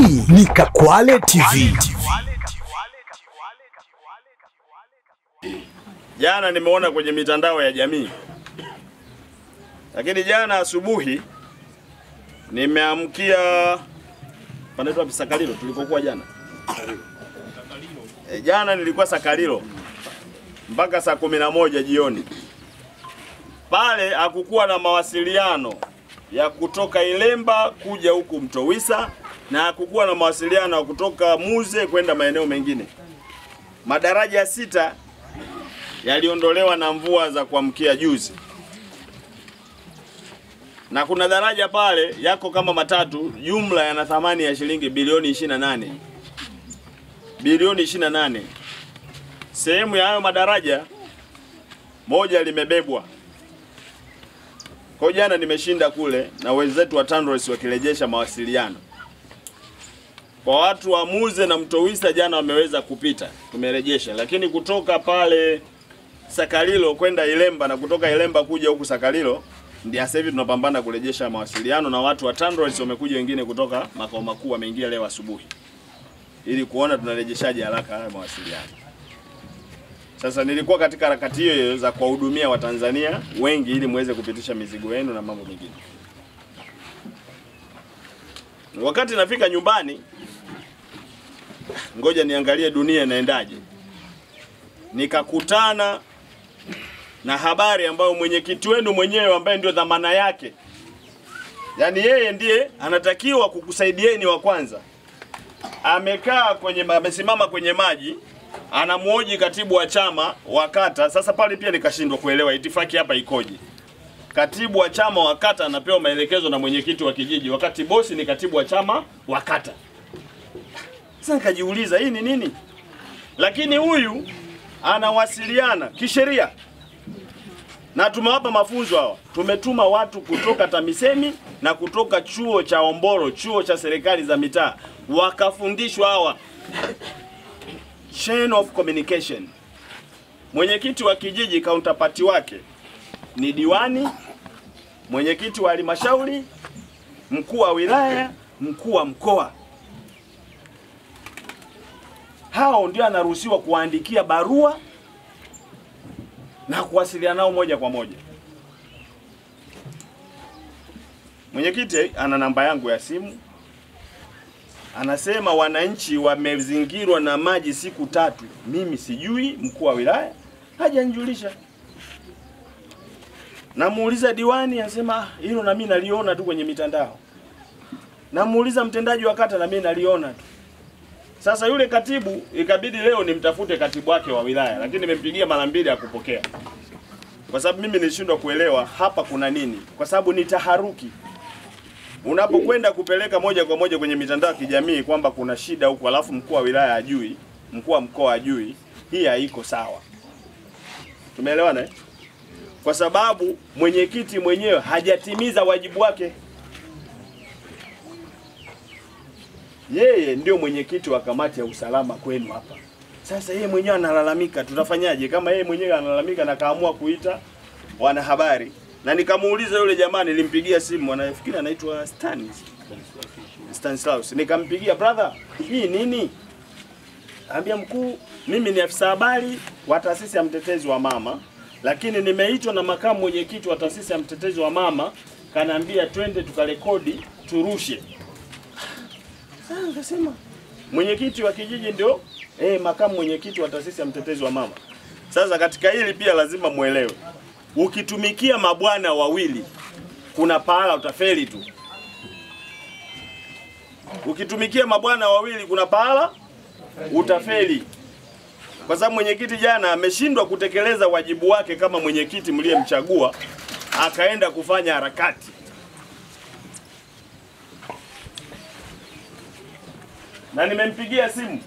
Hii ni Kakwale TV. Jana nimeona kwenye mitandao ya jamii. Lakini jana asubuhi nimeamkia panaitwa Sakalilo tulikokuwa jana. Jana nilikuwa Sakalilo mpaka saa 11 jioni. Pale hakukuwa na mawasiliano ya kutoka Ilemba kuja huku Mtowisa, na hakukuwa na mawasiliano ya kutoka Muze kwenda maeneo mengine. Madaraja 6 yaliondolewa na mvua za kuamkia juzi. Na kuna daraja pale yako kama matatu, jumla yana thamani ya shilingi bilioni 28. Bilioni 28. Sehemu ya hayo madaraja moja limebebwa. Kwa jana nimeshinda kule na wenzetu wa TANROADS wakirejesha mawasiliano. Kwa watu wa Muze na Mtowisa jana wameweza kupita, tumerejesha. Lakini kutoka pale Sakalilo kwenda Ilemba na kutoka Ilemba kuja huku Sakalilo, ndio sasa hivi tunapambana kurejesha mawasiliano, na watu wa TANROADS wamekuja wengine kutoka makao makuu wameingia leo asubuhi, ili kuona tunarejeshaje haraka haya mawasiliano. Sasa nilikuwa katika harakati hiyo za kuwahudumia Watanzania wengi ili muweze kupitisha mizigo yenu na mambo mengine. Wakati nafika nyumbani, ngoja niangalie dunia inaendaje, nikakutana na habari ambayo mwenyekiti wenu mwenyewe ambaye ndio dhamana yake, yani yeye ndiye anatakiwa kukusaidieni wa kwanza, amesimama kwenye maji, anamuoji katibu wa chama wa kata. Sasa pale pia nikashindwa kuelewa itifaki hapa ikoje. Katibu wa chama wa kata anapewa maelekezo na mwenyekiti wa kijiji, wakati bosi ni katibu wa chama wa kata. Sasa nikajiuliza hii ni nini? Lakini huyu anawasiliana kisheria. Na tumewapa mafunzo hawa. Tumetuma watu kutoka TAMISEMI na kutoka chuo cha Omboro, chuo cha serikali za mitaa, wakafundishwa hawa chain of communication. Mwenyekiti wa kijiji counterpart wake ni diwani, mwenyekiti wa halmashauri, mkuu wa wilaya, mkuu wa mkoa. Hao ndio anaruhusiwa kuandikia barua na kuwasiliana nao moja kwa moja. Mwenyekiti ana namba yangu ya simu. Anasema wananchi wamezingirwa na maji siku 3. Mimi sijui, mkuu wa wilaya hajanijulisha. Namuuliza diwani, anasema hilo na mimi naliona tu kwenye mitandao. Namuuliza mtendaji wa kata, na mimi naliona tu. Sasa yule katibu ikabidi leo nimtafute katibu wake wa wilaya, lakini nimempigia mara 2 hakupokea. Kwa sababu mimi nilishindwa kuelewa hapa kuna nini, kwa sababu ni taharuki. Unapokwenda kupeleka moja kwa moja kwenye mitandao ya kijamii kwamba kuna shida huko, alafu mkuu wa wilaya hajui, mkuu wa mkoa hajui, hii haiko sawa. Tumeelewana eh? Kwa sababu mwenyekiti mwenyewe hajatimiza wajibu wake. Yeye ndio mwenyekiti wa kamati ya usalama kwenu hapa. Sasa yeye mwenyewe analalamika, tutafanyaje kama yeye mwenyewe analalamika na kaamua kuita wanahabari? Na nikamuuliza yule jamaa, nilimpigia simu, anafikiri anaitwa Stanislaus. Nikampigia, brother, hii nini? Ambia mkuu, mimi ni afisa habari wa taasisi ya mtetezi wa mama, lakini nimeitwa na makamu mwenyekiti wa taasisi ya mtetezi wa mama, kanaambia twende tukarekodi turushe. Sasa nikasema mwenyekiti wa kijiji ndio makamu mwenyekiti wa taasisi ya mtetezi wa mama. Sasa katika hili pia lazima muelewe, ukitumikia mabwana wawili kuna pahala utafeli tu. Ukitumikia mabwana wawili kuna pahala utafeli. Kwa sababu mwenyekiti jana ameshindwa kutekeleza wajibu wake kama mwenyekiti mliyemchagua, akaenda kufanya harakati. Na nimempigia simu,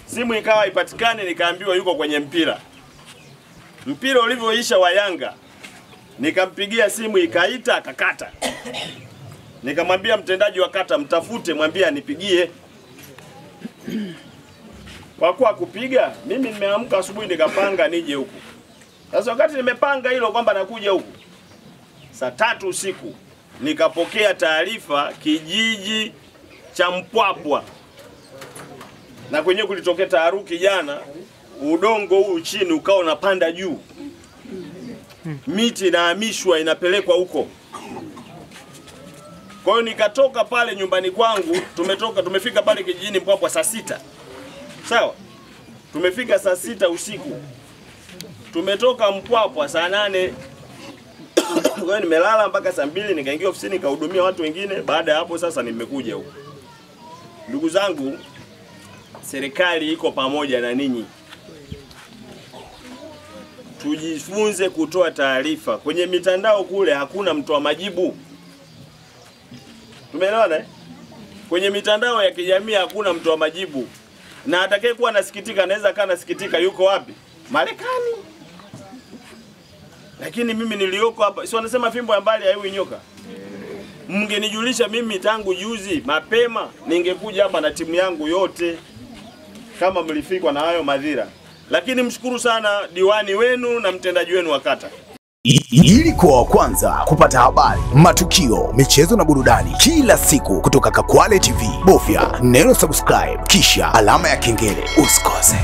simu ikawa ipatikane, nikaambiwa yuko kwenye mpira. Mpira ulivyoisha wa Yanga, nikampigia simu ikaita akakata. Nikamwambia mtendaji wa kata, mtafute mwambie anipigie. Kwa kuwa kupiga, mimi nimeamka asubuhi nikapanga nije huku. Sasa wakati nimepanga hilo kwamba nakuja huku, saa 3 usiku nikapokea taarifa kijiji cha Mpwapwa, na kwenye kulitokea taharuki jana, udongo huu chini ukao unapanda juu, miti inahamishwa inapelekwa huko. Kwa hiyo nikatoka pale nyumbani kwangu, tumefika pale kijijini Mpwapwa saa 6. Sawa? Tumefika saa 6 usiku. Tumetoka Mpwapwa saa 8. Kwa hiyo nimelala mpaka saa 2, nikaingia ofisini nikahudumia watu wengine. Baada ya hapo sasa nimekuja huko. Ndugu zangu, serikali iko pamoja na ninyi. Tujifunze kutoa taarifa. Kwenye mitandao kule hakuna mtoa majibu. Tumeelewana? Kwenye mitandao ya kijamii hakuna mtoa majibu. Na atakaye kuwa nasikitika anaweza kana nasikitika yuko wapi? Marekani. Lakini mimi nilioko hapa, si wanasema fimbo ya mbali haiui nyoka. Mngenijulisha mimi tangu juzi mapema, ningekuja hapa na timu yangu yote kama mlifikwa na hayo madhira. Lakini mshukuru sana diwani wenu na mtendaji wenu wa kata. Ili kuwa wa kwanza kupata habari, matukio, michezo na burudani kila siku kutoka Kakwale TV, bofya neno subscribe kisha alama ya kengele. Usikose.